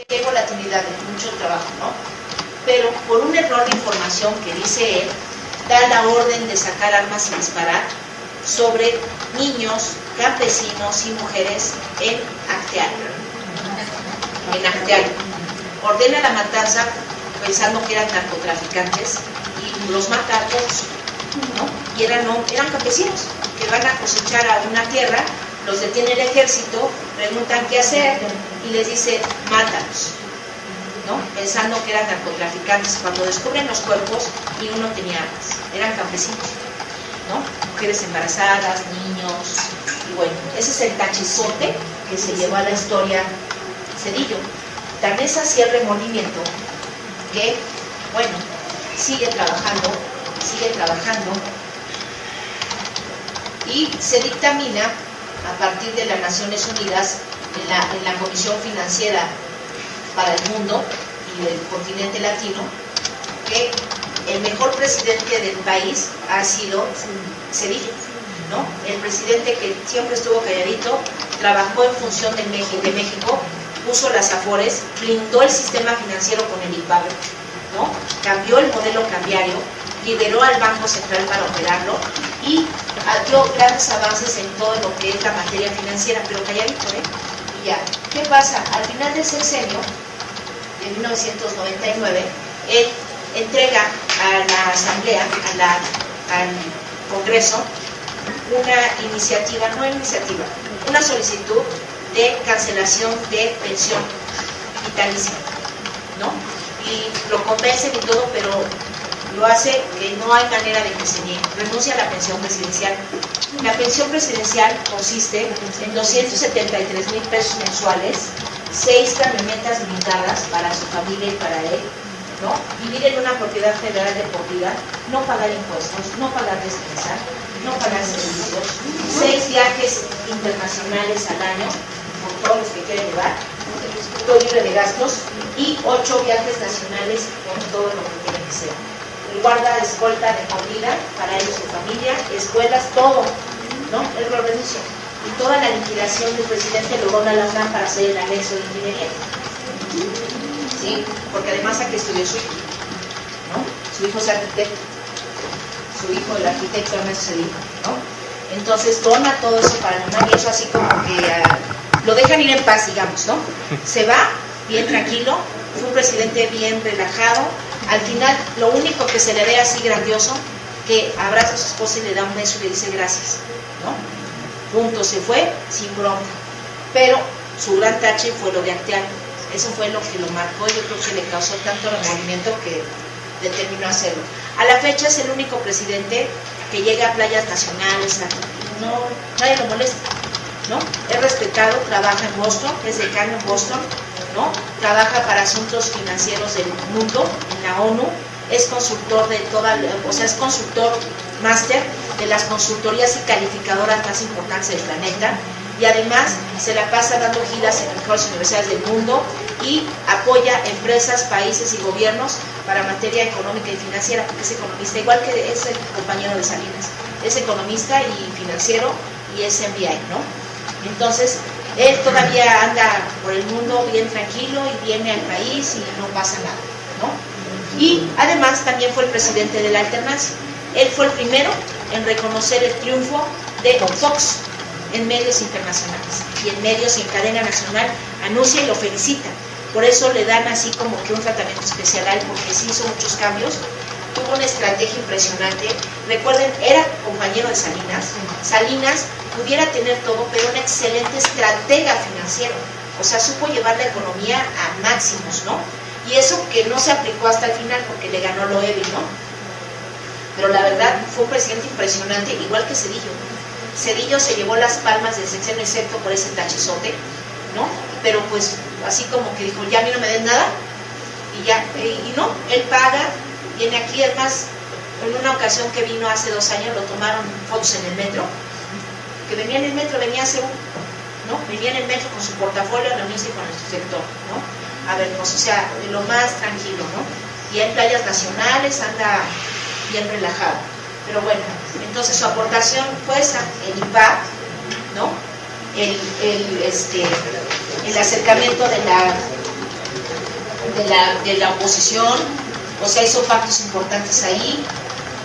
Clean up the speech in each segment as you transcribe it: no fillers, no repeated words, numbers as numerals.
qué volatilidad, de mucho trabajo, ¿no? Pero por un error de información que dice él, da la orden de sacar armas y disparar sobre niños, campesinos y mujeres en Acteal. Ordena la matanza pensando que eran narcotraficantes y los mata a todos, ¿no? Y eran campesinos que van a cosechar a una tierra, los detiene el ejército, preguntan qué hacer y les dice, mátalos, ¿no? Pensando que eran narcotraficantes. Cuando descubren los cuerpos, y uno tenía armas, eran campesinos, ¿no? Mujeres embarazadas, niños, y bueno, ese es el tachizote que se llevó a la historia Zedillo. Tan es así el remordimiento que, bueno, sigue trabajando, y se dictamina a partir de las Naciones Unidas en la Comisión Financiera para el Mundo y del continente latino, que el mejor presidente del país ha sido Zedillo, ¿no? El presidente que siempre estuvo calladito, trabajó en función de México, puso las afores, blindó el sistema financiero con el IPAB, ¿no? Cambió el modelo cambiario, liberó al Banco Central para operarlo y dio grandes avances en todo lo que es la materia financiera, pero calladito, ¿eh? Y ya, ¿qué pasa? Al final del sexenio, de 1999, él entrega a la Asamblea, al Congreso, una solicitud de cancelación de pensión vitalicia, ¿no? Y lo convencen y todo, pero lo hace que no hay manera de que se niegue. Renuncia a la pensión presidencial. La pensión presidencial consiste en 273,000 pesos mensuales, 6 camionetas blindadas para su familia y para él, ¿no? Vivir en una propiedad federal de por vida, no pagar impuestos, no pagar despensa, no pagar servicios, 6 viajes internacionales al año, por todos los que quieren llevar, todo libre de gastos, y 8 viajes nacionales con todo lo que tiene que ser. El guarda escolta de por vida para él y su familia, escuelas, todo, ¿no? Él lo renuncia. Y toda la liquidación del presidente lo dona a la UNAM para hacer el anexo de ingeniería. ¿Sí? Porque además aquí estudió su hijo, ¿no? Su hijo es arquitecto. Su hijo, el arquitecto Ernesto Zedillo, ¿no? Entonces dona todo eso para la UNAM y eso así como que lo dejan ir en paz, digamos, ¿no? Se va bien tranquilo, fue un presidente bien relajado. Al final, lo único que se le ve así grandioso, que abraza a su esposa y le da un beso y le dice gracias, ¿no? Punto, se fue sin bronca. Pero su gran tache fue lo de Acteal. Eso fue lo que lo marcó, yo creo que le causó tanto remordimiento que determinó hacerlo. A la fecha es el único presidente que llega a playas nacionales, nadie lo molesta, ¿no? Es respetado, trabaja en Boston, es decano en Boston, ¿no? Trabaja para asuntos financieros del mundo, en la ONU, es consultor de es consultor máster de las consultorías y calificadoras más importantes del planeta, y además se la pasa dando giras en las mejores universidades del mundo y apoya empresas, países y gobiernos para materia económica y financiera, porque es economista, igual que es el compañero de Salinas, es economista y financiero y es MBA, ¿no? Entonces, él todavía anda por el mundo bien tranquilo y viene al país y no pasa nada, ¿no? Y además también fue el presidente de la alternancia. Él fue el primero en reconocer el triunfo de Fox en medios internacionales y en medios y en cadena nacional, anuncia y lo felicita. Por eso le dan así como que un tratamiento especial a él, porque sí hizo muchos cambios, tuvo una estrategia impresionante. Recuerden, era compañero de Salinas. Salinas pudiera tener todo, pero un excelente estratega financiero. O sea, supo llevar la economía a máximos, ¿no? Y eso que no se aplicó hasta el final porque le ganó Loewy, ¿no? Pero la verdad fue un presidente impresionante, igual que Zedillo. Zedillo se llevó las palmas del sexenio excepto por ese tachizote, ¿no? Pero pues así como que dijo, ya a mí no me den nada, y ya, y no, él paga, viene aquí. Además, en una ocasión que vino hace 2 años, lo tomaron fotos en el metro, que venía en el metro, venía hace ¿no? Venía en el metro con su portafolio a reunirse con el sector, ¿no? A ver, pues, o sea, de lo más tranquilo, ¿no? Y en playas nacionales anda bien relajado. Pero bueno, entonces su aportación fue esa, el IPAC, ¿no? El acercamiento de de la oposición, o sea, hizo pactos importantes ahí,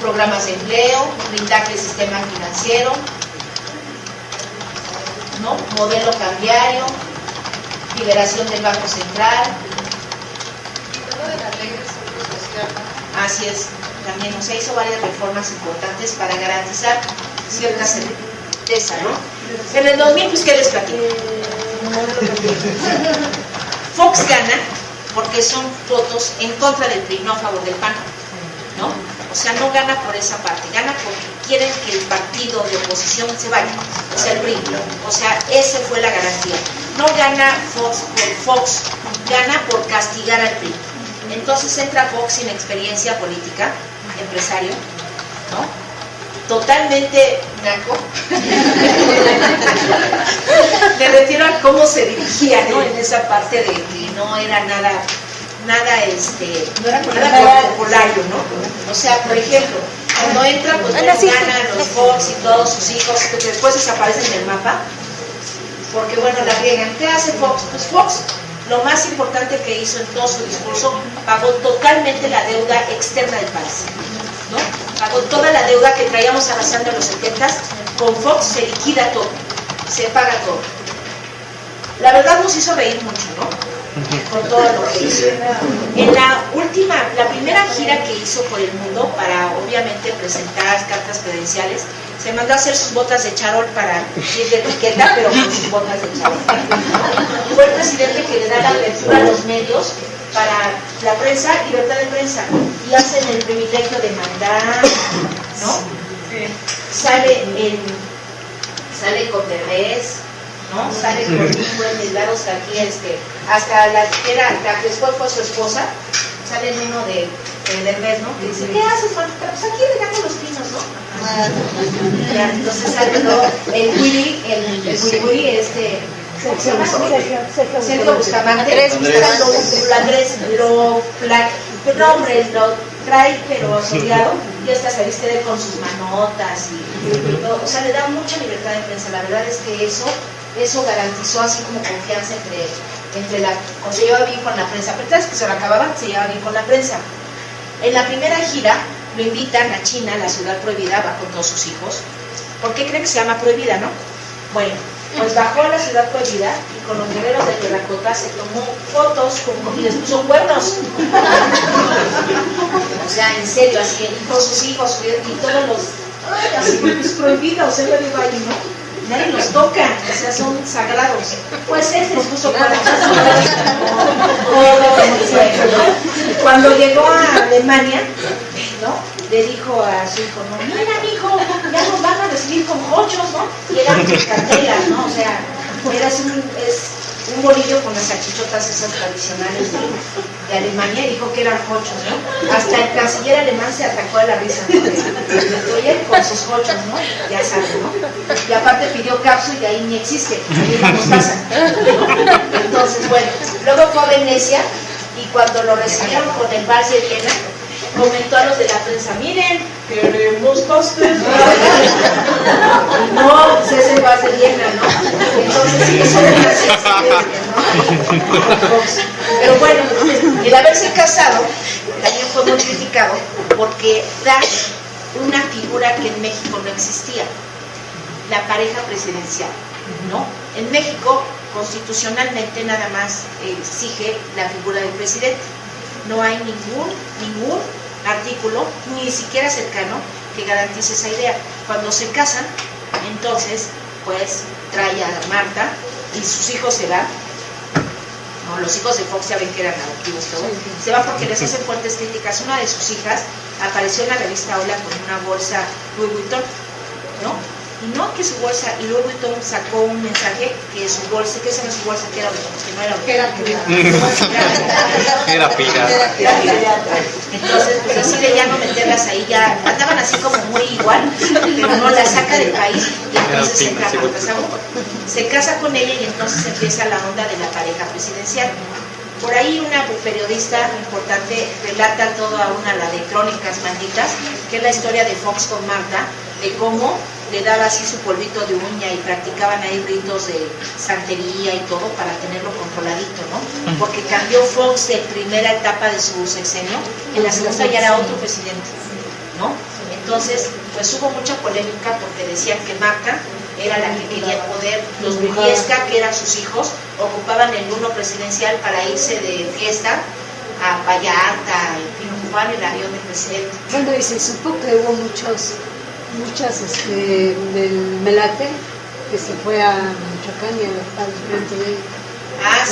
programas de empleo, blindaje del sistema financiero, ¿no? Modelo cambiario, liberación del Banco Central. Así es, también, o sea, hizo varias reformas importantes para garantizar cierta certeza, ¿no? En el 2000, pues, ¿qué les platico? Fox gana porque son votos en contra del PRI, no a favor del PAN, ¿no? O sea, no gana por esa parte, gana porque quieren que el partido de oposición se vaya, o sea, el PRI. O sea, esa fue la garantía. No gana Fox por Fox, gana por castigar al PRI. Entonces entra Fox sin experiencia política, empresario, ¿no? Totalmente naco. Me refiero a cómo se dirigía, ¿no? En esa parte de que no era nada protocolario, ¿no? O sea, por ejemplo, cuando entra, pues ganan los Fox y todos sus hijos, que después desaparecen del mapa, porque bueno, la riegan. ¿Qué hace Fox? Pues Fox, lo más importante que hizo en todo su discurso, pagó totalmente la deuda externa del país, ¿no? Pagó toda la deuda que traíamos arrasando en los 70s, con Fox se liquida todo, se paga todo. La verdad nos hizo reír mucho, ¿no? Con todo lo que hizo. En la primera gira que hizo por el mundo para obviamente presentar cartas credenciales, se mandó a hacer sus botas de charol para ir de etiqueta, pero con sus botas de charol. Fue el presidente que le da la apertura a los medios para la prensa, libertad de prensa, y hacen el privilegio de mandar, ¿no? Sale con Derbez, ¿no? Sale con un buen delgado, hasta la que después fue su esposa, sale en uno de Derbez, ¿no? Que dice, ¿qué haces, Juanita? Pues aquí regando los pinos, ¿no? Ya, entonces sale, ¿no? El Willy, Sergio Bustamante, lo trae pero asociado, y hasta se viste de con sus manotas y todo. O sea, le da mucha libertad de prensa. La verdad es que eso garantizó así como confianza o se llevaba bien con la prensa. Pero es que se lo acababan, se llevaba bien con la prensa. En la primera gira lo invitan a China, la ciudad prohibida, va con todos sus hijos. ¿Por qué creen que se llama prohibida, no? Bueno, pues bajó a la ciudad prohibida y con los guerreros de terracota se tomó fotos y les puso cuernos. O sea, en serio, así, y con sus hijos y todos los... así, es prohibido, se lo digo ahí, ¿no? Nadie los toca, o sea, son sagrados. Pues él les puso cuernos. Cuando llegó a Alemania, ¿no? Le dijo a su hijo, no, mira, mijo, ya nos van a recibir con jochos, ¿no? Y eran cartelas, ¿no? O sea, es un bolillo con las salchichotas esas tradicionales de Alemania, y dijo que eran jochos, ¿no? Hasta el canciller alemán se atacó de la risa, ¿no? Oye, con sus jochos, ¿no? Ya saben, ¿no? Y aparte pidió capsu y ahí ni existe, ahí no nos pasa, ¿no? Entonces, bueno, luego fue a Venecia, y cuando lo recibieron con el vals de Viena, comentó a los de la prensa, miren, queremos pastel. No, pues es el vals de Viena, ¿no? Entonces, eso es ¿no? Pero bueno, el haberse casado también fue muy criticado porque da una figura que en México no existía, la pareja presidencial, ¿no? En México, constitucionalmente, nada más exige la figura del presidente. No hay ningún artículo, ni siquiera cercano, que garantice esa idea. Cuando se casan, entonces, pues, trae a Marta y sus hijos se van. No, los hijos de Fox ya ven que eran adoptivos, todo. Se van porque les hacen fuertes críticas. Una de sus hijas apareció en la revista Hola con una bolsa Louis Vuitton, ¿no? Y no que su bolsa, y Louis Vuitton sacó un mensaje que su bolsa, que esa no es su bolsa, que era pirata. Entonces, pues decide ya no meterlas ahí, ya andaban así como muy igual, pero no la saca del país, y entonces se casa con ella, y entonces empieza la onda de la pareja presidencial. Por ahí una periodista importante relata toda la de Crónicas Malditas, que es la historia de Fox con Marta, de cómo le daba así su polvito de uña y practicaban ahí ritos de santería y todo para tenerlo controladito, ¿no? Porque cambió Fox de primera etapa de su sexenio, en la segunda ya era otro presidente, ¿no? Entonces, pues hubo mucha polémica porque decían que Marta era la que quería el poder, los Briviesca, que eran sus hijos, ocupaban el uno presidencial para irse de fiesta a Vallarta, y ocupaban el avión del presidente. Bueno, y se supo que hubo muchas del Melate que se fue a Michoacán y al frente de ella. Ah,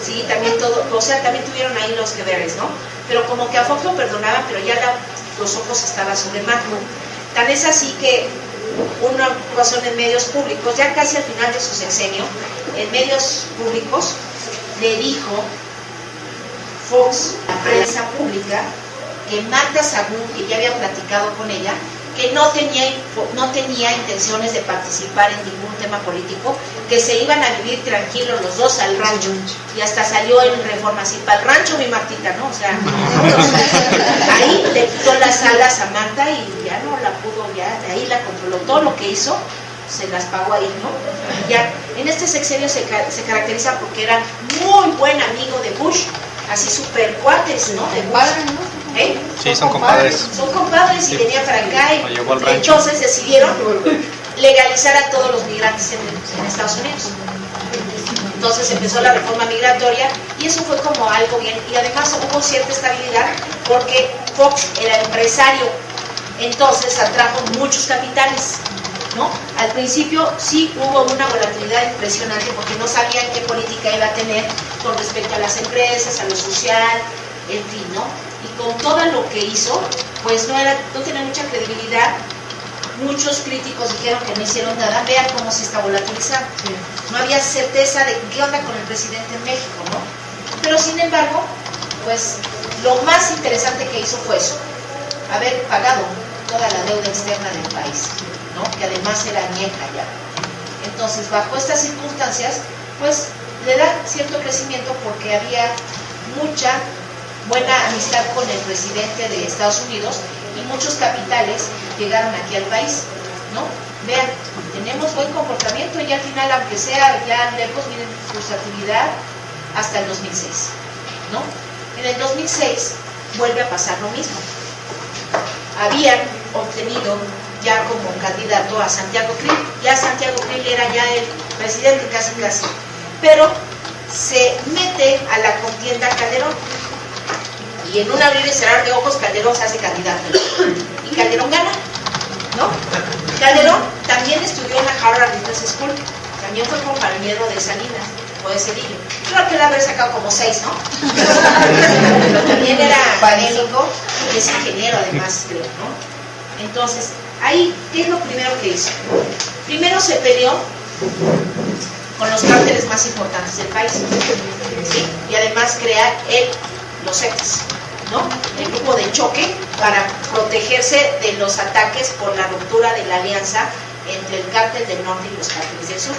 sí, también todo, o sea, también tuvieron ahí los que veres, ¿no? Pero como que a Fox lo perdonaban, pero ya los ojos estaban sobre Marta. Tan es así que una ocasión en medios públicos, ya casi al final de su sexenio, en medios públicos le dijo Fox, la prensa pública, que Marta Sagún, que ya había platicado con ella, que no tenía intenciones de participar en ningún tema político, que se iban a vivir tranquilos los dos al rancho, y hasta salió en Reforma así, para el rancho mi Martita, ¿no? O sea, ahí le quitó las alas a Marta y ya no la pudo, ya de ahí la controló, todo lo que hizo se las pagó ahí, ¿no? Ya, en este sexenio se caracteriza porque era muy buen amigo de Bush, así super cuates, ¿no? De Bush. ¿Eh? Sí, son compadres. Son compadres y venían para acá y entonces decidieron legalizar a todos los migrantes en Estados Unidos. Entonces empezó la reforma migratoria y eso fue como algo bien, y además hubo cierta estabilidad porque Fox era empresario, entonces atrajo muchos capitales, ¿no? Al principio sí hubo una volatilidad impresionante porque no sabían qué política iba a tener con respecto a las empresas, a lo social, en fin, ¿no? Y con todo lo que hizo, pues no tenía mucha credibilidad. Muchos críticos dijeron que no hicieron nada. Vean cómo se está volatilizando. No había certeza de qué onda con el presidente en México, ¿no? Pero sin embargo, pues lo más interesante que hizo fue eso, haber pagado toda la deuda externa del país, ¿no? Que además era añeja ya. Entonces, bajo estas circunstancias, pues le da cierto crecimiento porque había mucha buena amistad con el presidente de Estados Unidos y muchos capitales llegaron aquí al país, ¿no? Vean, tenemos buen comportamiento y al final, aunque sea ya lejos, miren su actividad hasta el 2006, ¿no? En el 2006 vuelve a pasar lo mismo. Habían obtenido ya como candidato a Santiago Krill, ya Santiago Krill era ya el presidente casi, pero se mete a la contienda Calderón. Y en un abrir y cerrar de ojos, Calderón se hace candidato. Y Calderón gana, ¿no? Calderón también estudió en la Harvard Business School. También fue compañero de Salinas, o de Cedillo. Creo que él habrá sacado como 6, ¿no? Pero también era académico y es ingeniero además, creo, ¿no? Entonces, ahí, ¿qué es lo primero que hizo? Primero se peleó con los cárteles más importantes del país, ¿sí? Y además crea los Zetas, ¿no? El grupo de choque para protegerse de los ataques por la ruptura de la alianza entre el cártel del norte y los cárteles del sur.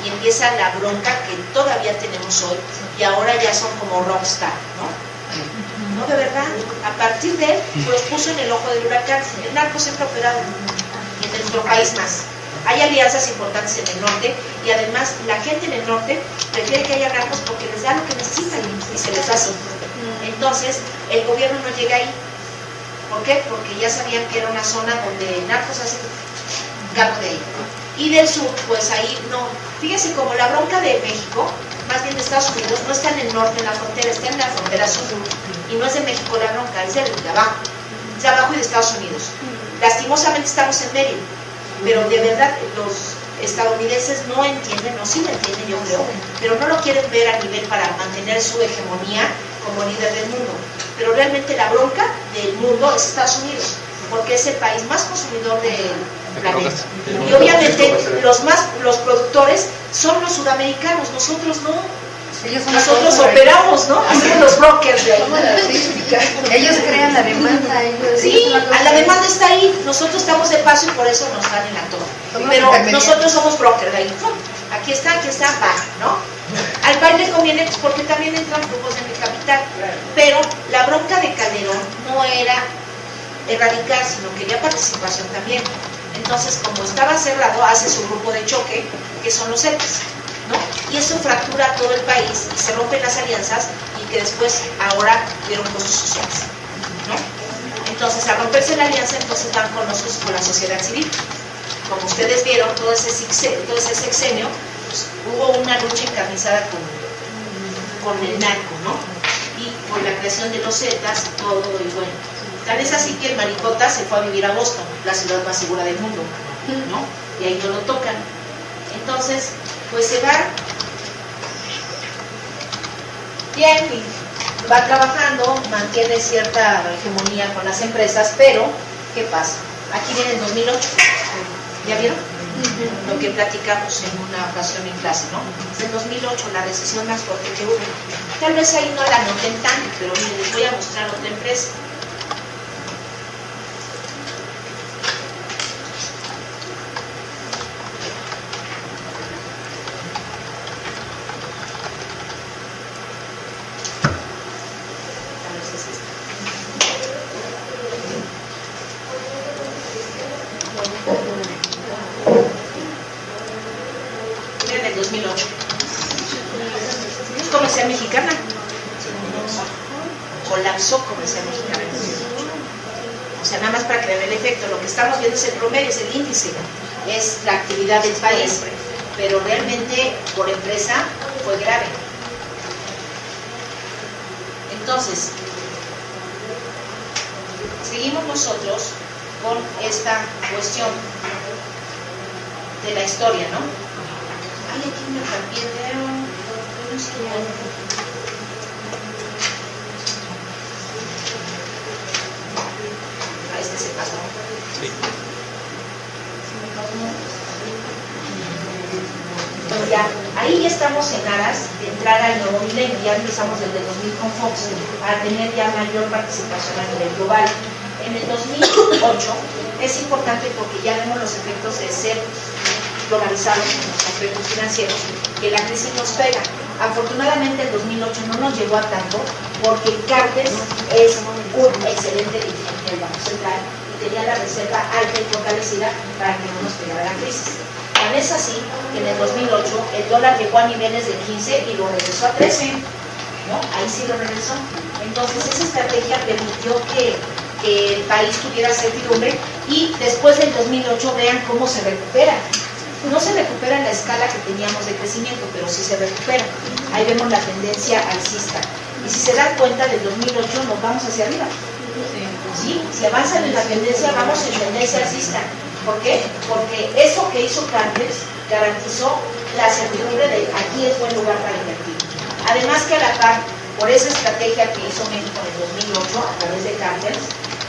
Y empieza la bronca que todavía tenemos hoy y ahora ya son como rockstar, ¿no? No, de verdad, a partir de él los puso en el ojo del huracán. El narco siempre ha operado y en nuestro país más. Hay alianzas importantes en el norte y además la gente en el norte prefiere que haya narcos porque les da lo que necesitan y se les da así. Entonces, el gobierno no llega ahí. ¿Por qué? Porque ya sabían que era una zona donde narcos hacen cargo de ahí. Y del sur, pues ahí no. Fíjense, como la bronca de México, más bien de Estados Unidos, no está en el norte, en la frontera, está en la frontera sur. Y no es de México la bronca, es de abajo. Es de abajo y de Estados Unidos. Lastimosamente estamos en medio. Pero de verdad, los estadounidenses no entienden, no sí lo entienden, yo creo, pero no lo quieren ver a nivel para mantener su hegemonía como líder del mundo. Pero realmente la bronca del mundo es Estados Unidos, porque es el país más consumidor del planeta. Y obviamente los productores son los sudamericanos, nosotros no. Nosotros operamos, ¿no? Hacemos los brokers de ahí. Ellos crean la demanda. Sí, la demanda está ahí. Nosotros estamos de paso y por eso nos dan en la torre. Pero nosotros somos brokers de ahí. Aquí está, va, ¿no? Al país le conviene porque también entran grupos de mi capital. Pero la bronca de Calderón no era erradicar, sino quería participación también. Entonces, como estaba cerrado, hace su grupo de choque, que son los Zetas, ¿no? Y eso fractura todo el país y se rompen las alianzas y que después ahora dieron costos sociales, ¿no? Entonces, al romperse la alianza, entonces van con la sociedad civil. Como ustedes vieron, todo ese sexenio, pues, hubo una lucha encarnizada con el narco, ¿no? Y por la creación de los Zetas, todo, y bueno. Tal es así que el Maricota se fue a vivir a Boston, la ciudad más segura del mundo, ¿no? Y ahí no lo tocan. Entonces, pues se va bien y va trabajando, mantiene cierta hegemonía con las empresas, pero ¿qué pasa? Aquí viene el 2008, ¿ya vieron? Lo que platicamos en una ocasión en clase, ¿no? Es el 2008, la recesión más fuerte que hubo. Tal vez ahí no la noten tanto, pero miren, les voy a mostrar otra empresa. Miren el 2008. Es Comercial Mexicana. Colapsó Comercial Mexicana. O sea, nada más para que vean el efecto. Lo que estamos viendo es el promedio, es el índice. Es la actividad del país. Pero realmente, por empresa, fue grave. Entonces, seguimos nosotros con esta cuestión de la historia, ¿no? Ay, aquí me cambié de un segundo. Ah, este se pasó. Sí. Bueno, ya, ahí ya estamos en aras de entrar al nuevo milenio, ya empezamos desde el 2000 con Fox a tener ya mayor participación a nivel global. En el 2008 es importante porque ya vemos los efectos de ser globalizados en los aspectos financieros, que la crisis nos pega. Afortunadamente el 2008 no nos llegó a tanto porque Cartes es un excelente dirigente del Banco Central y tenía la reserva alta y fortalecida para que no nos pegara la crisis. Tan es así que en el 2008 el dólar llegó a niveles de 15 y lo regresó a 13, ¿no? Ahí sí lo regresó. Entonces esa estrategia permitió que el país tuviera certidumbre y después del 2008 vean cómo se recupera. No se recupera en la escala que teníamos de crecimiento, pero sí se recupera. Ahí vemos la tendencia alcista. Y si se dan cuenta, del 2008 nos vamos hacia arriba. ¿Sí? Si avanzan en la tendencia, vamos en tendencia alcista. ¿Por qué? Porque eso que hizo Cartes garantizó la certidumbre de aquí es buen lugar para invertir. Además que a la par, por esa estrategia que hizo México en el 2008 a través de Cartes,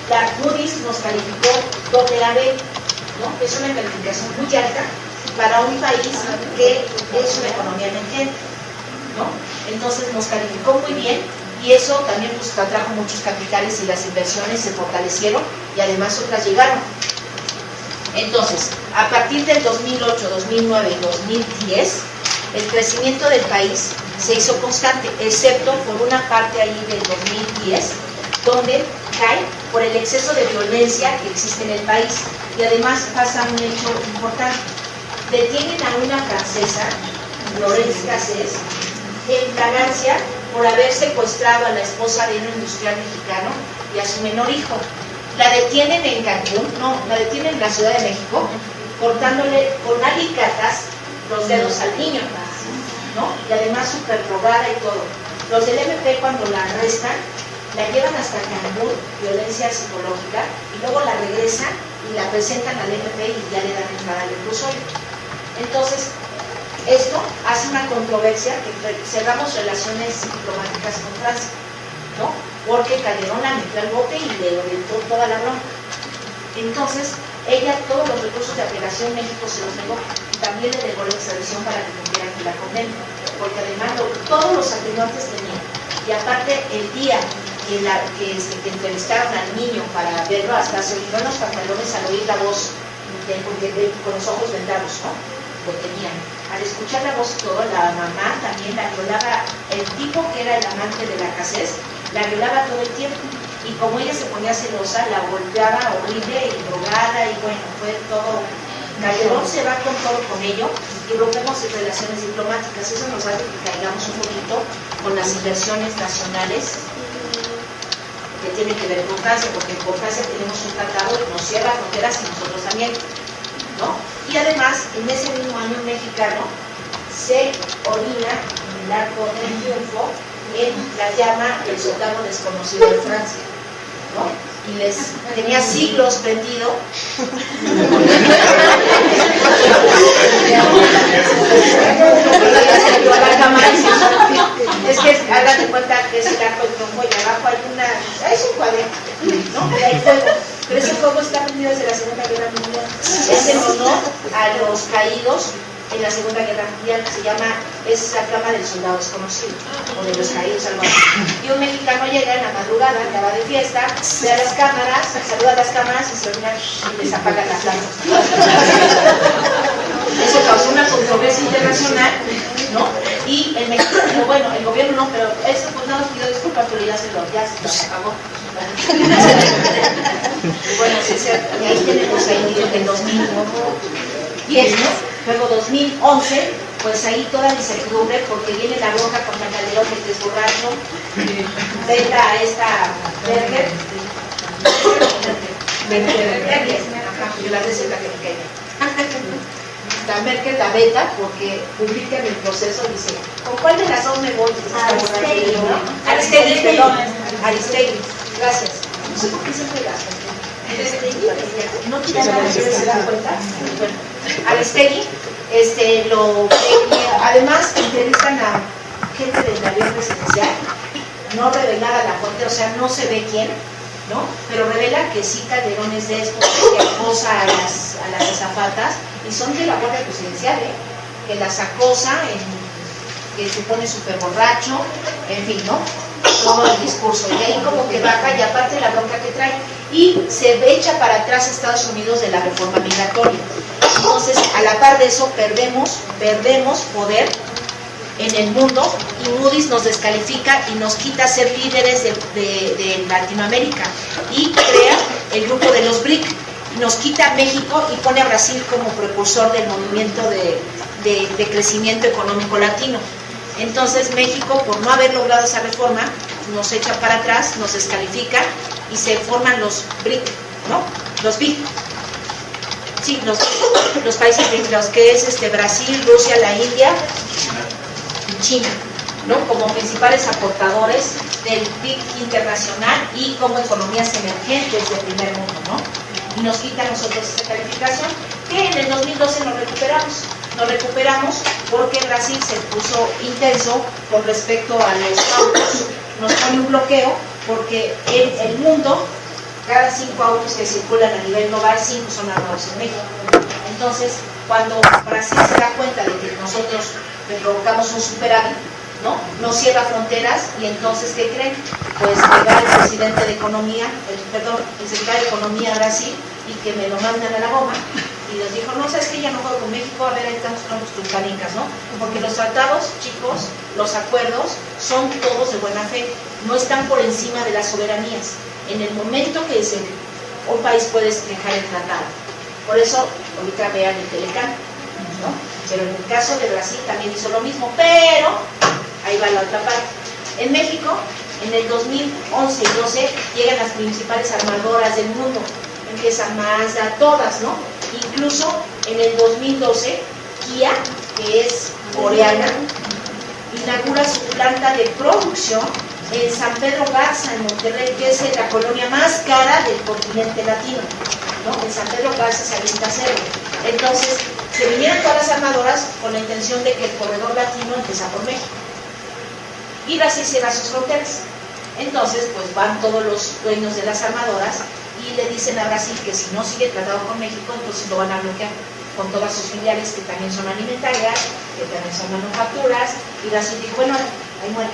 la Moody's nos calificó AA, ¿no? Es una calificación muy alta para un país que es una economía emergente, ¿no? Entonces nos calificó muy bien y eso también pues atrajo muchos capitales y las inversiones se fortalecieron y además otras llegaron. Entonces, a partir del 2008, 2009 y 2010, el crecimiento del país se hizo constante, excepto por una parte ahí del 2010, donde cae por el exceso de violencia que existe en el país. Y además pasa un hecho importante. Detienen a una francesa, Florence Cassés, en fragancia por haber secuestrado a la esposa de un industrial mexicano y a su menor hijo. La detienen en Cancún, no, la detienen en la Ciudad de México, cortándole con alicatas los dedos al niño, ¿no? Y además súper drogada y todo. Los del MP cuando la arrestan, la llevan hasta Cancún, violencia psicológica, y luego la regresan y la presentan al MP y ya le dan entrada al reclusorio. Entonces, esto hace una controversia que cerramos relaciones diplomáticas con Francia, ¿no? Porque Calderón la metió al bote y le orientó toda la bronca. Entonces, ella, todos los recursos de apelación, México se los negó y también le negó la extradición para que cumpliera aquí la condena, porque además todos los atenuantes tenían. Y aparte, el día que entrevistaron al niño para verlo, hasta se orinó en los pantalones al oír la voz, con los ojos vendados, ¿no? Lo tenían. Al escuchar la voz y todo, la mamá también la violaba, el tipo que era el amante de la Cassés, la violaba todo el tiempo. y como ella se ponía celosa, la golpeaba horrible y drogada, y bueno, fue todo. Calderón se va con todo con ello y rompemos relaciones diplomáticas. Eso nos hace que caigamos un poquito con las inversiones nacionales que tienen que ver con Francia, porque con Francia tenemos un tratado y nos cierra fronteras y nosotros también, ¿no? Y además, en ese mismo año un mexicano se orina en el Arco del Triunfo en la llama del soldado desconocido de Francia, ¿no? Y les tenía siglos prendido. Es que hagan de cuenta que es el Arco del Triunfo y abajo hay es un cuadrito, ¿no? Y hay fuego. Pero ese fuego está prendido desde la Segunda Guerra Mundial. Es en honor a los caídos en la Segunda Guerra Mundial, es la cama del soldado desconocido, o de los caídos al barco. Y un mexicano llega en la madrugada, acaba de fiesta, ve a las cámaras, saluda a las cámaras y se orina y les apaga las llamas. Eso causó una controversia internacional, ¿no? Y el mexicano, bueno, el gobierno no, pero eso pues no nos pidió disculpas, pero ya se lo acabó. Bueno, y ahí tenemos ahí el 2010, ¿no? Luego 2011, pues ahí toda la incertidumbre, porque viene la bronca contra Calderón, que es borracho, veta a esta Merkel, yo la receta que me cae. La Merkel la veta porque publica en el proceso, dice, ¿con cuál de las dos me voy? Aristegui, perdón, Aristegui, gracias. No sé por qué se juega. No tiene nada que se da cuenta. Bueno, Aristegui, además entrevistan a gente del avión presidencial, no revelada la fuente, o sea, no se ve quién, ¿no? Pero revela que sí Calderón es de estos que acosa a las azafatas, y son de la Guardia Presidencial, que las acosa, que se pone súper borracho, en fin, ¿no? Todo el discurso, y ahí como que baja, y aparte la bronca que trae, y se echa para atrás Estados Unidos de la reforma migratoria. Entonces, a la par de eso, perdemos poder en el mundo, y Moody's nos descalifica y nos quita ser líderes de Latinoamérica, y crea el grupo de los BRIC, nos quita México y pone a Brasil como precursor del movimiento de crecimiento económico latino. Entonces México, por no haber logrado esa reforma, nos echa para atrás, nos descalifica y se forman los BRIC, ¿no? Los BRIC. Sí, los países BRIC, los que es Brasil, Rusia, la India y China, ¿no? Como principales aportadores del PIB internacional y como economías emergentes del primer mundo, ¿no? Y nos quita a nosotros esa calificación, que en el 2012 nos recuperamos porque Brasil se puso intenso con respecto a los autos, nos pone un bloqueo porque en el mundo, cada 5 autos que circulan a nivel global, 5 son armados en México. Entonces, cuando Brasil se da cuenta de que nosotros le provocamos un superávit, ¿no? Cierra fronteras, y entonces, ¿qué creen? Pues llega el presidente de Economía, el secretario de Economía de Brasil, y que me lo mandan a la goma, y les dijo, no, sabes que ya no juego con México, a ver, ahí estamos con tus canicas, ¿no? Porque los tratados, chicos, los acuerdos, son todos de buena fe, no están por encima de las soberanías. En el momento que un país puede dejar el tratado. Por eso, ahorita vean el Telecán, ¿no? Pero en el caso de Brasil también hizo lo mismo, pero ahí va la otra parte. En México, en el 2011 y 12, llegan las principales armadoras del mundo. Empieza Mazda, todas, ¿no? Incluso en el 2012, Kia, que es coreana, inaugura su planta de producción en San Pedro Garza, en Monterrey, que es la colonia más cara del continente latino, ¿no? En San Pedro Garza se alista acero. Entonces, se vinieron todas las armadoras con la intención de que el corredor latino empieza por México. Y Brasil cierra sus fronteras. Entonces, pues van todos los dueños de las armadoras y le dicen a Brasil que si no sigue tratado con México, entonces lo van a bloquear con todas sus filiales que también son alimentarias, que también son manufacturas, y Brasil dijo, bueno, ahí muere.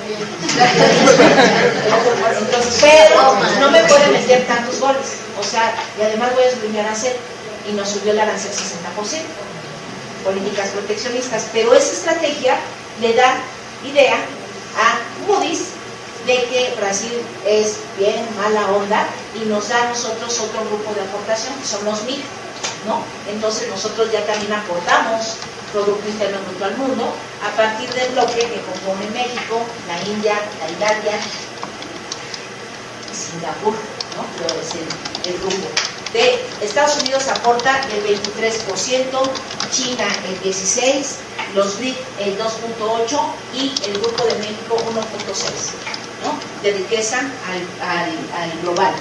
Entonces, pero no me puede meter tantos goles, o sea, y además voy a subir mi arancel, y nos subió el arancel 60%, políticas proteccionistas, pero esa estrategia le da idea a Moody's de que Brasil es bien mala onda y nos da a nosotros otro grupo de aportación, que son los MIC, ¿no? Entonces nosotros ya también aportamos Producto Interno Bruto al mundo a partir del bloque que compone México, la India, Tailandia y Singapur, ¿no? Pero es el grupo. De Estados Unidos aporta el 23%, China el 16%, los BRIC el 2.8% y el Grupo de México 1.6%, ¿no? De riqueza al global.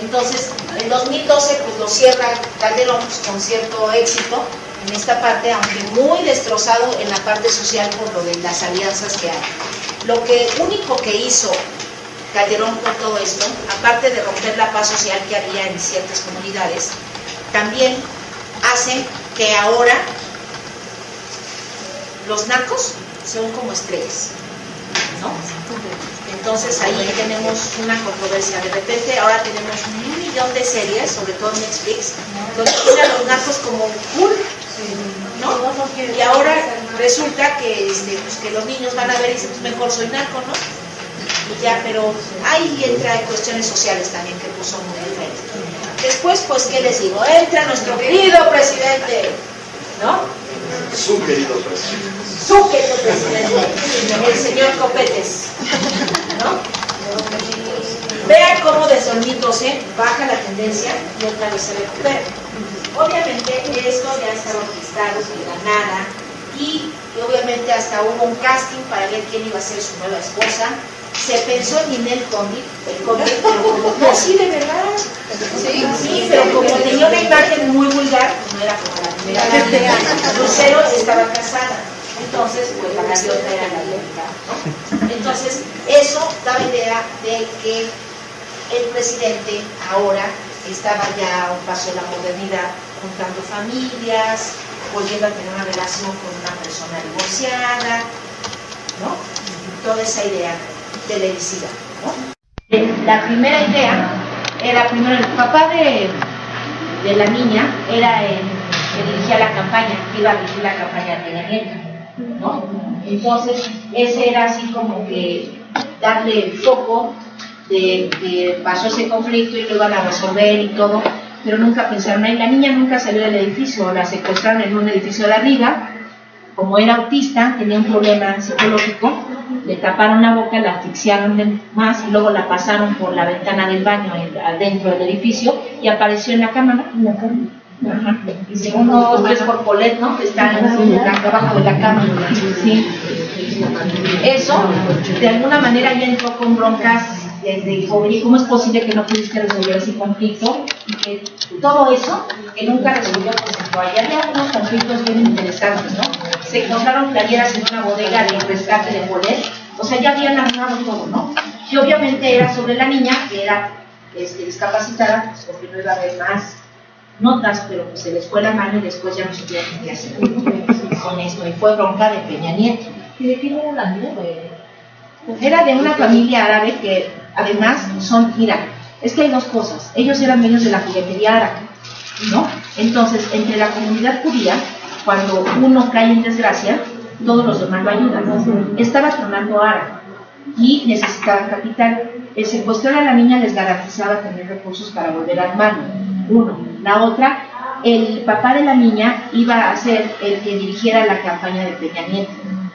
Entonces, en 2012 pues lo cierra Calderón pues, con cierto éxito en esta parte, aunque muy destrozado en la parte social por lo de las alianzas que hay. Lo único que hizo Calderón con todo esto, aparte de romper la paz social que había en ciertas comunidades, también hace que ahora los narcos son como estrellas, ¿no? Entonces ahí tenemos una controversia. De repente ahora tenemos 1.000.000 de series, sobre todo en Netflix, donde tienen a los narcos como cool, ¿no? Y ahora resulta que, pues, que los niños van a ver y dicen, pues mejor soy narco, ¿no? Y ya, pero ahí entra cuestiones sociales también que puso muy diferente. Después, pues, ¿qué les digo? Entra nuestro querido presidente, ¿no? Su querido presidente. Su querido presidente, el señor Copetes, ¿no? Vean cómo desde 2012 baja la tendencia y otra vez se recupera. Obviamente esto ya está orquestado de la nada y obviamente hasta hubo un casting para ver quién iba a ser su nueva esposa. Se pensó en Ninel Conde, pero no, sí, de verdad. Sí, pero como tenía una imagen muy vulgar, no era como la primera. Lucero estaba casada, entonces pues la gaviota era la lógica, ¿no? Entonces eso daba idea de que el presidente ahora estaba ya a un paso de la modernidad, juntando familias, volviendo a tener una relación con una persona divorciada, ¿no? Toda esa idea televisiva, ¿no? La primera idea era, primero, el papá de la niña era el que dirigía la campaña, que iba a dirigir la campaña de Peña Nieto, ¿no? Entonces, ese era así como que darle el foco de que pasó ese conflicto y lo iban a resolver y todo, pero nunca pensaron ahí. La niña nunca salió del edificio, la secuestraron en un edificio de arriba, como era autista, tenía un problema psicológico, le taparon la boca, la asfixiaron más y luego la pasaron por la ventana del baño adentro del edificio y apareció en la cama, ¿no? En la cama. Ajá. Y 1, 2, 3 por Polet, ¿no? Está abajo de la cama. Sí. Eso, de alguna manera ya entró con broncas desde oye, ¿cómo es posible que no pudiste resolver ese conflicto? Y que todo eso, que nunca resolvió, por ejemplo, allá había unos conflictos bien interesantes, ¿no? Se encontraron playeras en una bodega de rescate de Polet, o sea, ya habían armado todo, ¿no? Y obviamente era sobre la niña, que era discapacitada, pues porque no iba a haber más notas, pero pues se les fue la mano y después ya no supieron qué hacer con esto, y fue bronca de Peña Nieto. ¿Y de quién era la niña? Era de una familia árabe que además son, mira, es que hay dos cosas, ellos eran dueños de la juguetería árabe, ¿no? Entonces, entre la comunidad judía, cuando uno cae en desgracia, todos los demás lo ayudan. Estaba tronando árabe y necesitaban capital. El secuestrar a la niña les garantizaba tener recursos para volver a armarlo, uno. La otra, el papá de la niña iba a ser el que dirigiera la campaña de Peña Nieto,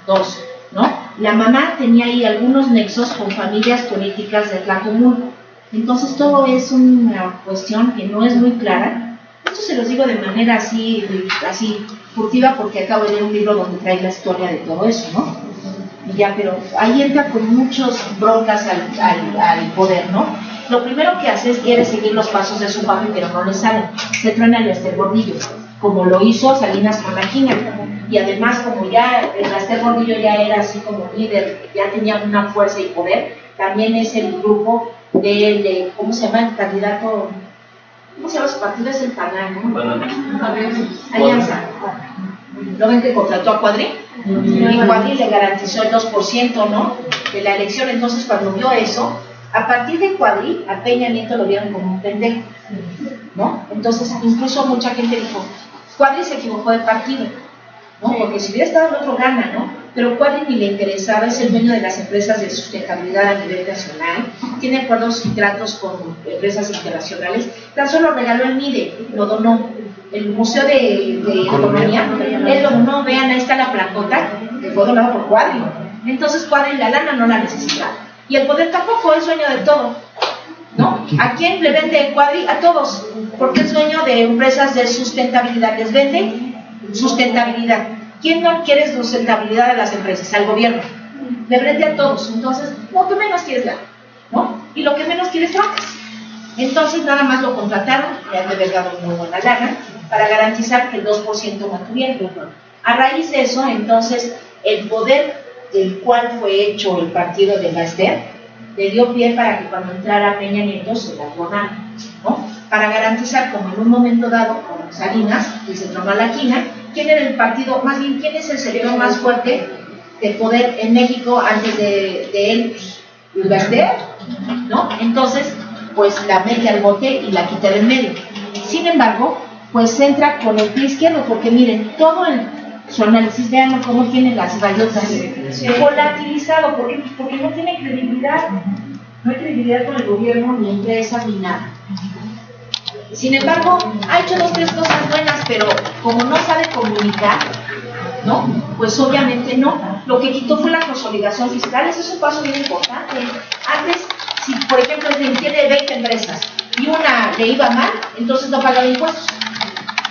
dos, ¿no? La mamá tenía ahí algunos nexos con familias políticas de Tlajomulco. Entonces todo es una cuestión que no es muy clara. Esto se los digo de manera así furtiva porque acabo de leer un libro donde trae la historia de todo eso, ¿no? Y ya, pero ahí entra con muchos broncas al poder, ¿no? Lo primero que hace es quiere seguir los pasos de su papi, pero no le sale. Se truena el Ester Gordillo, como lo hizo Salinas con la Quina. Y además, como ya el Ester Gordillo ya era así como líder, ya tenía una fuerza y poder, también es el grupo de ¿cómo se llama el candidato? ¿Cómo se llama su partido? Es el PANAN, ¿no? Alianza. ¿No ven que contrató a Cuadri? Y Cuadri le garantizó el 2%, ¿no? De la elección. Entonces, cuando vio eso, a partir de Cuadri, a Peña Nieto lo vieron como un pendejo, ¿no? Entonces, incluso mucha gente dijo, Cuadri se equivocó de partido, ¿no? Porque si hubiera estado el otro gana, ¿no? pero Quadri ni le interesaba, es el dueño de las empresas de sustentabilidad a nivel nacional, tiene acuerdos y tratos con empresas internacionales, tan solo regaló el MIDE, lo donó, el Museo de Economía, él lo donó, vean, ahí está la placota, que fue donado por Quadri, entonces Quadri la lana no la necesita, y el poder tampoco es dueño de todo, ¿no? ¿A quién le vende Quadri? A todos, porque es dueño de empresas de sustentabilidad, les vende sustentabilidad. ¿Quién no quiere sustentabilidad de las empresas? Al gobierno. Le vende a todos. Entonces, no, tú menos quieres dar, ¿no? Y lo que menos quieres trabajas. Entonces, nada más lo contrataron, le han de haber dado muy buena lana, para garantizar que el 2% mantuviera. A raíz de eso, entonces, el poder del cual fue hecho el partido de Baster, le dio pie para que cuando entrara Peña Nieto se la tronara, ¿no? Para garantizar, como en un momento dado, con Salinas, que se tronó la quina, quién era el partido, más bien, quién es el sector más fuerte del poder en México antes de él, el Baster, ¿no? Entonces, pues la mete al bote y la quita del medio. Sin embargo, pues entra con el pie izquierdo, porque miren, todo su análisis, vean cómo tiene las rayotas, volatilizado, porque no tiene credibilidad, no hay credibilidad con el gobierno, ni empresa, ni nada. Sin embargo, ha hecho 2 o 3 cosas buenas, pero como no sabe comunicar, ¿no? Pues obviamente no. Lo que quitó fue la consolidación fiscal, eso es un paso bien importante. Antes, si por ejemplo tiene 20 empresas y una le iba mal, entonces no pagaba impuestos,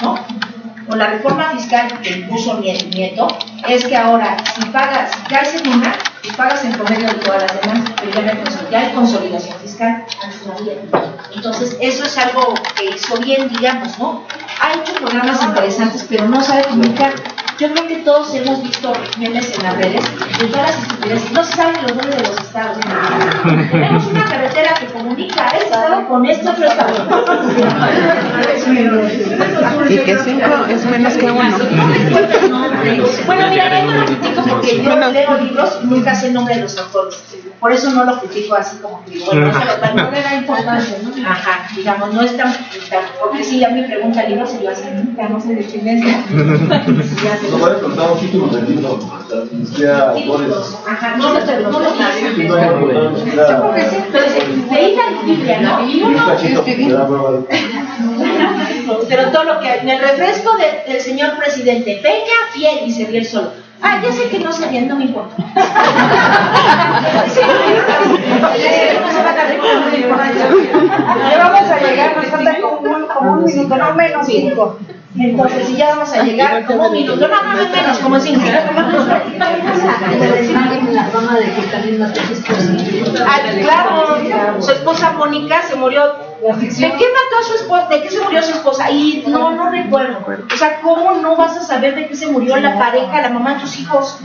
¿no? Con la reforma fiscal que impuso Nieto, es que ahora, si caes en una, y pagas en promedio de todas las demás, pero ya hay consolidación fiscal, antes no había. Entonces, eso es algo que hizo bien, digamos, ¿no? Ha hecho programas interesantes, pero no sabe comunicar. Yo creo que todos hemos visto memes en las redes de todas las estupideces. No se saben los nombres de los estados. Tenemos una carretera que comunica este estado con este otro estado. Y que 5 es menos que 1. Bueno, mira, yo no lo critico porque yo leo libros y nunca sé el nombre de los autores. Por eso no lo critico así como que digo, bueno, no le da importancia, ¿no? Ajá, digamos, no es tan, porque si ya me pregunta libros y yo así, nunca no sé de quién es. No puedes contar un título del libro, ni siquiera autores. Ajá, no lo digo. Yo creo que sí, pero leí la Biblia, ¿no? Y uno, pero todo lo que en el refresco del señor presidente Peña, fiel y se ríe el solo. Ah, ya sé que no se ríe, no me importa. Ya vamos a llegar, nos falta como un minuto, no menos 5. Entonces, si ya vamos a llegar como un minuto, no menos, como 5. La fama de que también no te esposa. Ah, claro, su esposa Mónica se murió. ¿De qué mató a su esposa? ¿De qué se murió su esposa? Y no recuerdo. O sea, ¿cómo no vas a saber de qué se murió la pareja, la mamá de tus hijos?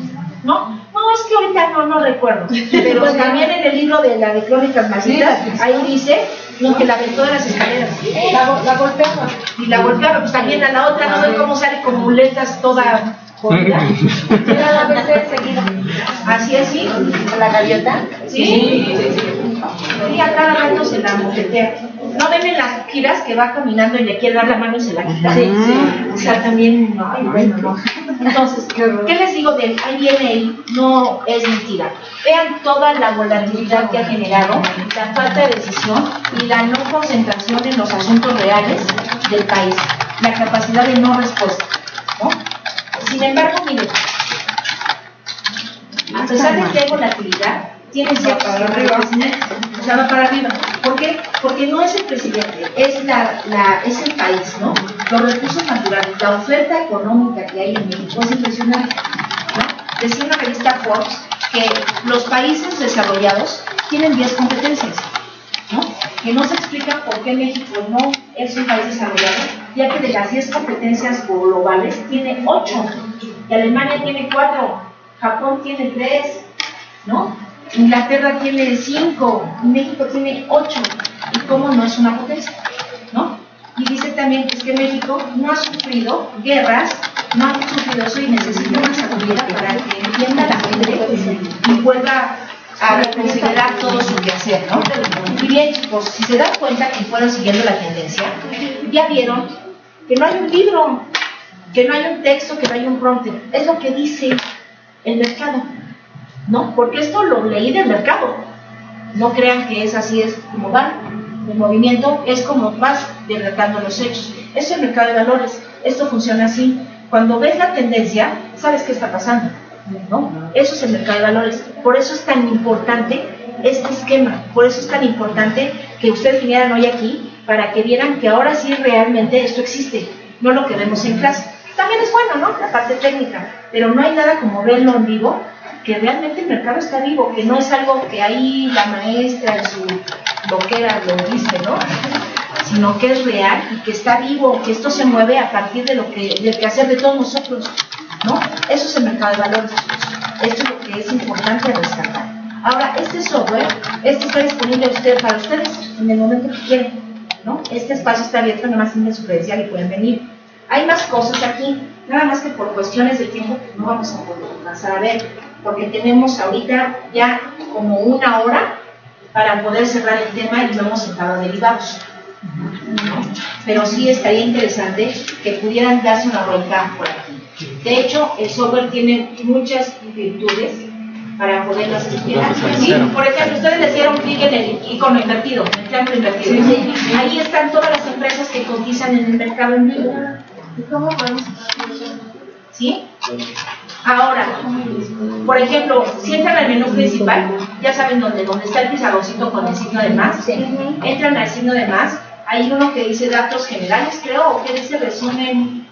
¿No? No, es que ahorita no recuerdo. Pero también en el libro de la de Crónicas Malditas, ahí dice que la aventó de las escaleras. La golpeaba. Y la golpeaba, pues también a la otra, no sé cómo sale con muletas toda jodida. Llega a veces seguida. Así es, sí. ¿La gaviota? Sí. Y a cada rato se la mojetea. ¿No ven en las giras que va caminando y le quiere dar la mano y se la quita? Sí. O sea, también, no, bueno, no. Entonces, ¿qué les digo de él? Ahí viene él, no es mentira. Vean toda la volatilidad que ha generado, la falta de decisión y la no concentración en los asuntos reales del país, la capacidad de no respuesta, ¿no? Sin embargo, miren, a pesar de que hay volatilidad, tiene cierto o sea, va para arriba. ¿Por qué? Porque no es el presidente, es es el país, ¿no? Los recursos naturales, la oferta económica que hay en México es impresionante, ¿no? Decía una revista Forbes que los países desarrollados tienen 10 competencias, ¿no? Que no se explica por qué México no es un país desarrollado, ya que de las 10 competencias globales tiene 8, y Alemania tiene 4, Japón tiene 3, ¿no? Inglaterra tiene 5, México tiene 8, y cómo no es una potencia, ¿no? Y dice también que México no ha sufrido guerras, no ha sufrido eso y necesita una sabiduría para que entienda la gente y vuelva a reconsiderar todo su quehacer, ¿no? Y bien, chicos, si se dan cuenta que fueron siguiendo la tendencia, ya vieron que no hay un libro, que no hay un texto, que no hay un prompter, es lo que dice, el mercado, ¿no? Porque esto lo leí del mercado. No crean que es así, es como van. El movimiento es como vas derrotando los hechos. Esto es el mercado de valores. Esto funciona así. Cuando ves la tendencia, sabes qué está pasando, ¿no? Eso es el mercado de valores. Por eso es tan importante este esquema. Por eso es tan importante que ustedes vinieran hoy aquí para que vieran que ahora sí realmente esto existe, no lo que vemos en clase. También es bueno, ¿no? La parte técnica, pero no hay nada como verlo en vivo, que realmente el mercado está vivo, que no es algo que ahí la maestra en su loquera lo dice, ¿no? Sino que es real y que está vivo, que esto se mueve a partir de lo que, del quehacer de todos nosotros, ¿no? Eso es el mercado de valores. Esto es lo que es importante rescatar. Ahora, este software, está disponible para ustedes en el momento que quieren, ¿no? Este espacio está abierto, nada más tienen su credencial y pueden venir. Hay más cosas aquí, nada más que por cuestiones de tiempo no vamos a poder alcanzar a ver, porque tenemos ahorita ya como 1 hora para poder cerrar el tema y lo hemos sentado a derivados, ¿no? Pero sí estaría interesante que pudieran darse una vuelta por aquí. De hecho, el software tiene muchas virtudes para poderlas estudiar. ¿Sí? Por ejemplo, ustedes les dieron clic en el icono invertido, en el triángulo invertido. Sí. Ahí están todas las empresas que cotizan en el mercado en vivo. ¿Cómo podemos hacer eso? ¿Sí? Ahora, por ejemplo, si entran al menú principal, ya saben dónde está el pizarroncito con el signo de más. Sí. Entran al signo de más. Hay uno que dice datos generales, creo, o que dice resumen.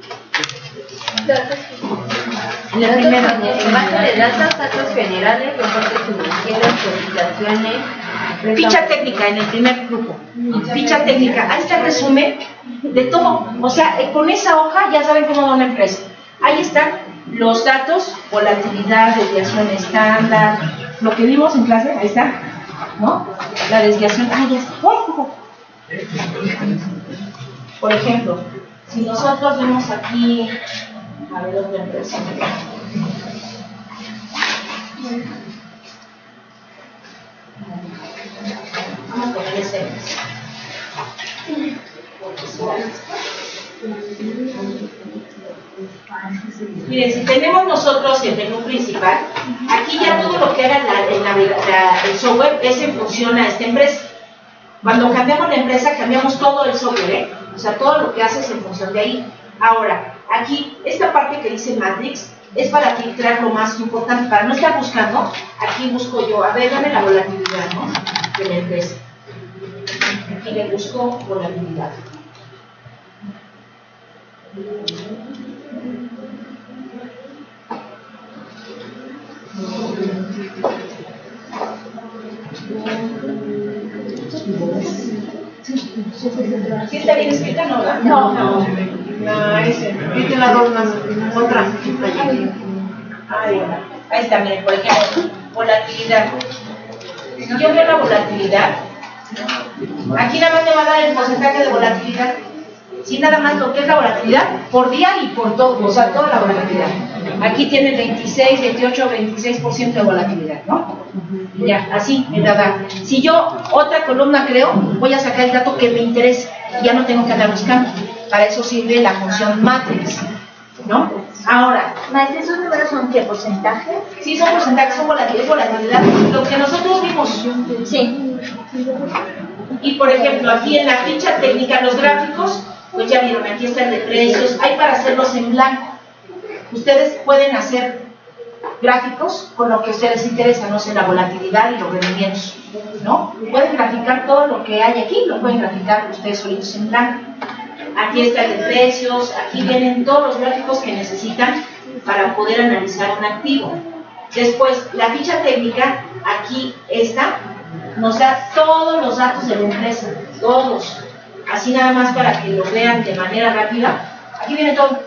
En el primero, en base de datos generales, reportes financieros, cotizaciones. Ficha técnica en el primer grupo. Ficha técnica, ahí está el resumen de todo. O sea, con esa hoja ya saben cómo va una empresa. Ahí están los datos, volatilidad, desviación estándar, lo que vimos en clase, ahí está, ¿no? La desviación, ya está. Por ejemplo, si nosotros vemos aquí, a ver otra empresa. Vamos a poner ese. Miren, si tenemos nosotros el menú principal, aquí ya todo lo que haga el software es en función a esta empresa. Cuando cambiamos la empresa, cambiamos todo el software, ¿eh? O sea, todo lo que hace es en función de ahí. Ahora, aquí, esta parte que dice Matrix, es para filtrar lo más importante, para no estar buscando, aquí busco yo, a ver, dame la volatilidad, ¿no? De la empresa. Aquí le busco volatilidad. ¿Sí está bien escrita, no? No. Ese. Viste la dos más, otra. Ahí está, miren, por ejemplo, volatilidad. Si yo veo la volatilidad, aquí nada más me va a dar el porcentaje de volatilidad. Sí, nada más lo que es la volatilidad por día y por todo, o sea, toda la volatilidad. Aquí tiene 26, 28, 26% de volatilidad, ¿no? Y ya, así me la da. Si yo otra columna creo, voy a sacar el dato que me interesa. Ya no tengo que andar buscando. Para eso sirve la función matrix, ¿no? Ahora, Maestra, ¿esos números son qué? ¿Porcentaje? Sí, son porcentajes, son volatilidad. Lo que nosotros vimos. Sí. Y por ejemplo, aquí en la ficha técnica, los gráficos, pues ya vieron, aquí está el de precios, hay para hacerlos en blanco. Ustedes pueden hacer gráficos con lo que a ustedes les interesa, no sé, la volatilidad y los rendimientos, ¿no? Pueden graficar todo lo que hay aquí, lo pueden graficar ustedes solitos en blanco. Aquí está el de precios, aquí vienen todos los gráficos que necesitan para poder analizar un activo. Después, la ficha técnica, aquí esta, nos da todos los datos de la empresa, todos. Así nada más para que lo vean de manera rápida. Aquí viene todo.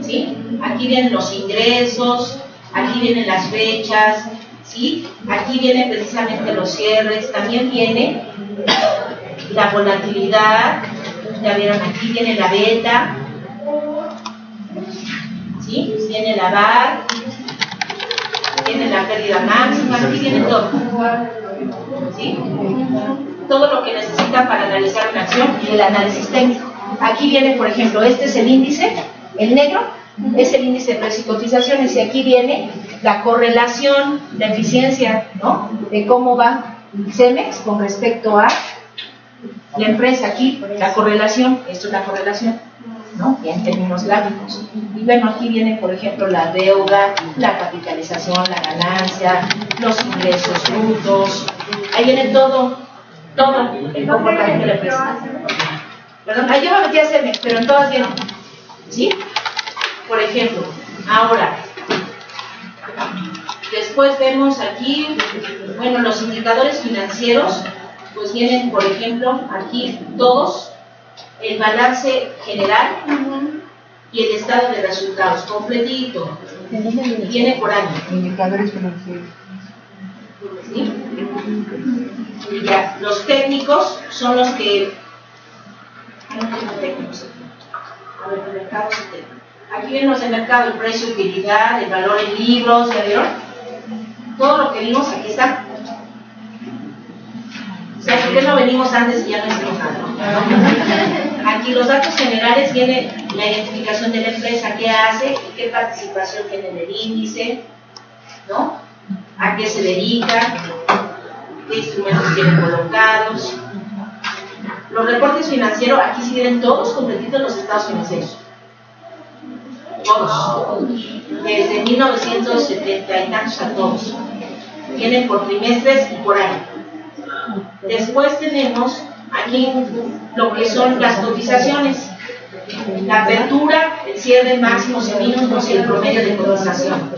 ¿Sí? Aquí vienen los ingresos, aquí vienen las fechas, ¿sí? Aquí vienen precisamente los cierres, también viene la volatilidad, ya vieron, aquí viene la beta, ¿sí? Viene la VAR, viene la pérdida máxima, aquí viene todo, ¿sí? Todo lo que necesitan para analizar una acción y el análisis técnico. Aquí viene, por ejemplo, este es el índice, el negro, es el índice de precios y cotizaciones, y aquí viene la correlación, la eficiencia, ¿no? De cómo va CEMEX con respecto a la empresa. Aquí la correlación, esto es la correlación, ¿no? Y en términos gráficos. Y bueno, aquí viene, por ejemplo, la deuda, la capitalización, la ganancia, los ingresos brutos, ahí viene todo el comportamiento de la empresa. Perdón, ahí yo me metí a CEMEX, pero en todas vienen, ¿sí? Por ejemplo, ahora, después vemos aquí, bueno, los indicadores financieros, pues vienen, por ejemplo, aquí todos, el balance general y el estado de resultados, completito, viene por año. Indicadores financieros. ¿Sí? Y ya, los técnicos son los que... No tengo técnicos. A ver, el mercado sí tengo. Aquí vienen los de mercado, el precio, utilidad, el valor en libros, ¿ya vieron? Todo lo que vimos aquí está. O sea, ¿por qué no venimos antes y ya no hicimos nada? Aquí los datos generales viene la identificación de la empresa, qué hace y qué participación tiene en el índice, ¿no? A qué se dedica, qué instrumentos tienen colocados. Los reportes financieros, aquí sí vienen todos completitos los estados financieros. Todos. Desde 1970 y tantos a todos. Vienen por trimestres y por año. Después tenemos aquí lo que son las cotizaciones. La apertura, el cierre, máximos y mínimos y el promedio de cotización.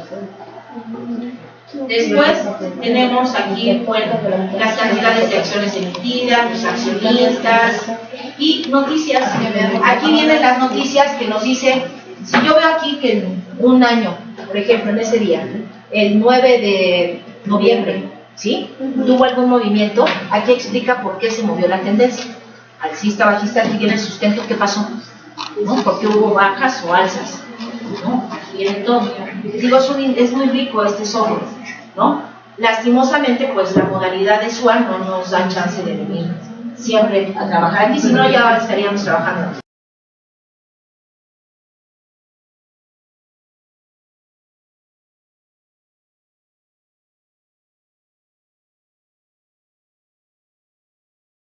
Después tenemos aquí, bueno, las cantidades de acciones emitidas, los accionistas y noticias. Aquí vienen las noticias que nos dicen, si yo veo aquí que en un año, por ejemplo, en ese día, el 9 de noviembre, ¿sí? Tuvo algún movimiento, aquí explica por qué se movió la tendencia. Alcista, bajista, aquí viene el sustento, ¿qué pasó? ¿No? ¿Por qué hubo bajas o alzas? ¿No? Aquí viene todo. Les digo, es muy rico este software, ¿no? Lastimosamente, pues la modalidad de SWOT no nos da chance de venir siempre a trabajar aquí, si no ya estaríamos trabajando.